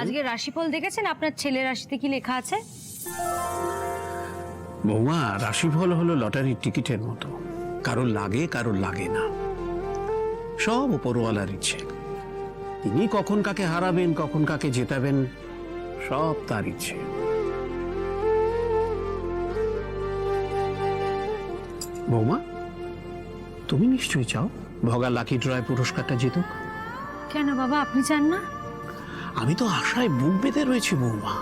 আজকে রাশিফল দেখেছেন? আপনার ছেলের রাশিতে কি লেখা আছে? বৌমা, রাশিফল হলো লটারির টিকিটের মতো, কারোর লাগে কারোর লাগে না, সব উপরওয়ালার ইচ্ছে। তিনি কখন কাকে হারাবেন, কখন কাকে জেতাবেন, সব তার ইচ্ছে। বৌমা, তুমি নিশ্চয়ই চাও ভগা লাকি ড্রয় পুরস্কারটা জিতুক। কেন বাবা, আপনি চান না? আমি তো আশায় বুক বেঁধে রয়েছি বৌমা।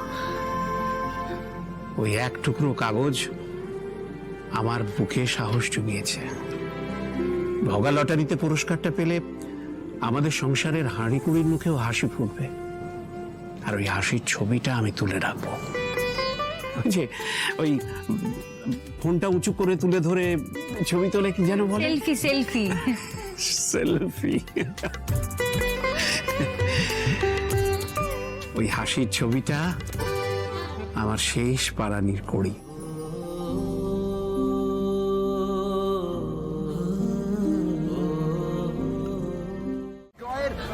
ওই এক টুকরো কাগজ আমার বুকে সাহস জুগিয়েছে। ভগা লটারিতে পুরস্কারটা পেলে আমাদের সংসারের হাঁড়ি কুড়ির মুখেও হাসি ফুটবে, আর ওই হাসির ছবিটা আমি তুলে রাখবো। ওই যে ওই ফোনটা উঁচু করে তুলে ধরে ছবি তোলে, কি যেন বলে? সেলফি। Selfie selfie. ওই হাসির ছবিটা আমার শেষ পারানির কড়ি।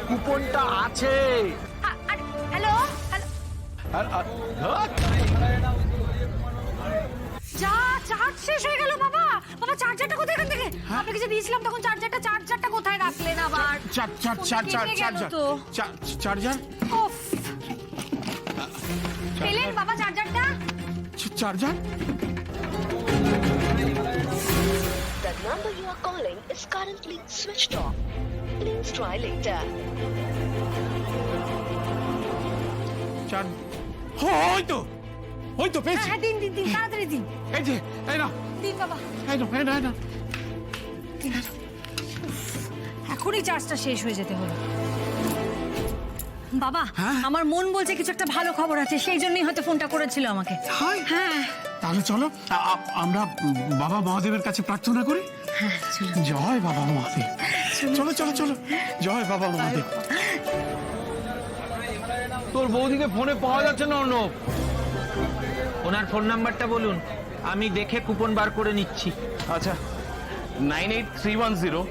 কুপনটা আছে। হ্যালো, যা চার্জ শেষ হয়ে গেল বাবা। বাবা, চার্জারটা কোথায়? এখান থেকে আপনাকে যে দিয়েছিলাম তখন চার্জারটা কোথায় রাখলেন আবার? চার্জার উফ, পেলেন বাবা চার্জারটা? Charger The number you are calling is currently switched off. Please try later. ওই তো পেয়েছি। হ্যাঁ, দিন তাড়াতাড়ি দিন। এই যে, এই না, দিন বাবা, এই না। দিন। এখনই চার্জটা শেষ হয়ে যেতে হলো। বাবা, আমার মন বলছে কিছু একটা ভালো খবর আছে, সেই জন্যই হয়তো ফোনটা করেছিল আমাকে। হ্যাঁ, তাহলে চলো আমরা বাবা মহাদেবের কাছে প্রার্থনা করি। জয় বাবা মহাদেব। চলো, জয় বাবা মহাদেব। তোর বৌদিকে ফোনে পাওয়া যাচ্ছে না অর্ণব। ওনার ফোন নাম্বারটা বলুন, আমি দেখে কুপন বার করে নিচ্ছি। আচ্ছা, 98310।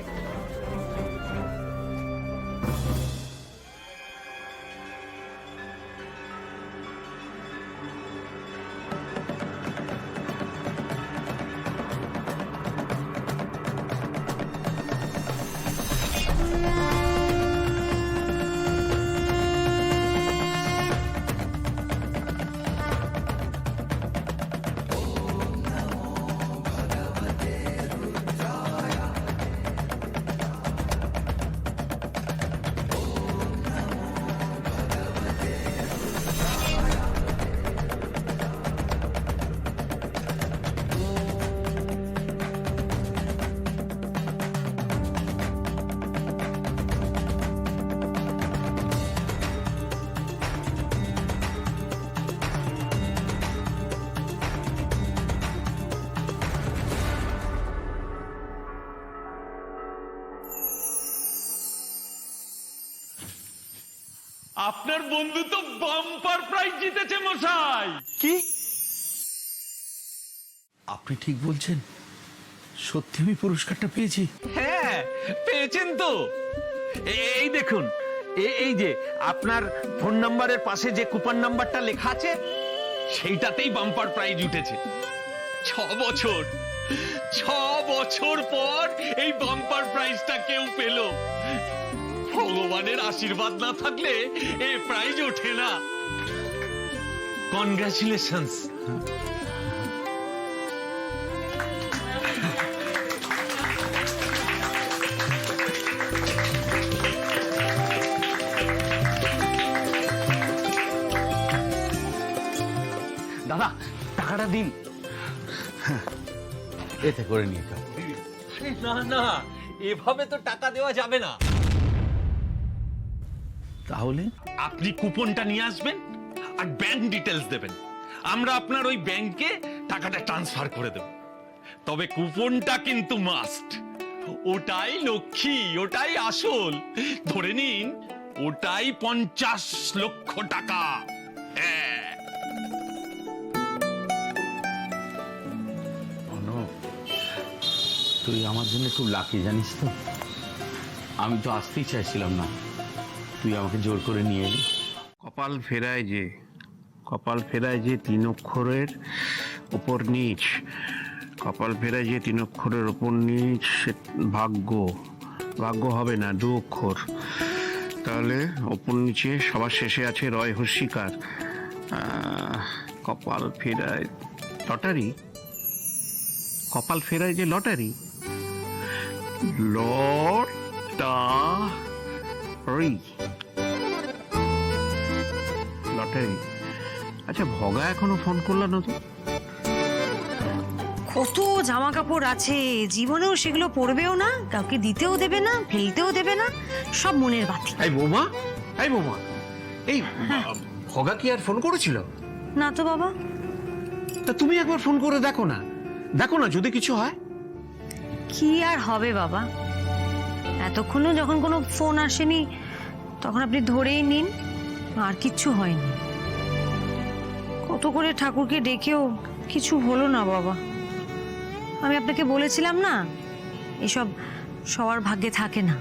আপনার বন্ধু তো বাম্পার প্রাইজ জিতেছে মশাই। কি? আপনি ঠিক বলছেন? সত্যি আমি পুরস্কারটা পেয়েছি? হ্যাঁ, পেয়েছেন তো। এই দেখুন, এই যে আপনার ফোন নাম্বারের পাশে যে কুপন নাম্বারটা লেখা আছে, সেইটাতেই বাম্পার প্রাইজ উঠেছে। 6 বছর পর এই বাম্পার প্রাইজটা কেউ পেল। ভগবানের আশীর্বাদ না থাকলে এই প্রাইজ ওঠে না। কনগ্রাচুলেশনস। দাদা, টাকাটা দিন। এতে করে নিয়ে যাও। না, এভাবে তো টাকা দেওয়া যাবে না। তাহলে আপনি কুপনটা নিয়ে আসবেন আর ব্যাংক ডিটেলস দেবেন। আমরা আপনার ওই ব্যাংকে টাকাটা ট্রান্সফার করে দেব। তবে কুপনটা কিন্তু মাস্ট। ওটাই লক্ষ্মী, ওটাই আসল। ধরে নিন ওটাই 50 লক্ষ টাকা। হ্যাঁ। তুই আমার জন্য খুব লাকি, জানিস তো। আমি তো আসতেই চাইছিলাম না, তুই আমাকে জোর করে নিয়ে এলি। কপাল ফেরায় যে 3 অক্ষরের উপর নিচ, কপাল ফেরায় যে 3 অক্ষরের উপর নিচ, ভাগ্য হবে না, 2 অক্ষর। তাহলে উপর নিচে সবার শেষে আছে রয় হস্যিকার। কপাল ফেরায় লটারি, কপাল ফেরায় যে লটারি, লটারি। আচ্ছা, ভগা এখনো ফোন করলো না তো? কত জামা কাপড় আছে, জীবনেও সেগুলো পরবেও না, কাউকে দিতেও দেবে না, ফেলতেও দেবে না, সব মনের বাতি। এই বৌমা, এই ভগা কি আর ফোন করেছিল? না তো বাবা। তা তুমি একবার ফোন করে দেখো না যদি কিছু হয়। কি আর হবে বাবা, এতক্ষণও যখন কোনো ফোন আসেনি তখন আপনি ধরেই নিন, আর কিচ্ছু হয়নি। কত করে ঠাকুরকে ডেকেও কিছু হলো না বাবা। আমি আপনাকে বলেছিলাম না, এসব সবার ভাগ্যে থাকে না।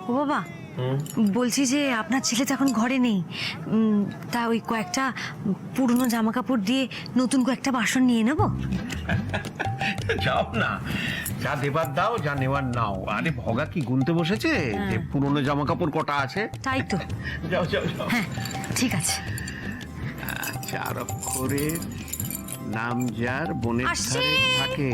ও বাবা, বলছি যে আপনার ছেলে তো এখন ঘরে নেই, তা ওই কয়েকটা পুরনো জামা কাপড় দিয়ে নতুন কয়েকটা বাসন নিয়ে নেব। যাও না, যা দেবার দাও, যা নেওয়ার নাও। আরে ভগা কি গুনতে বসেছে যে পুরনো জামা কাপড় কটা আছে? তাই তো। যাও। হ্যাঁ, ঠিক আছে। 4 অক্ষরের নাম যার বনের আসছি। ধারে থাকে।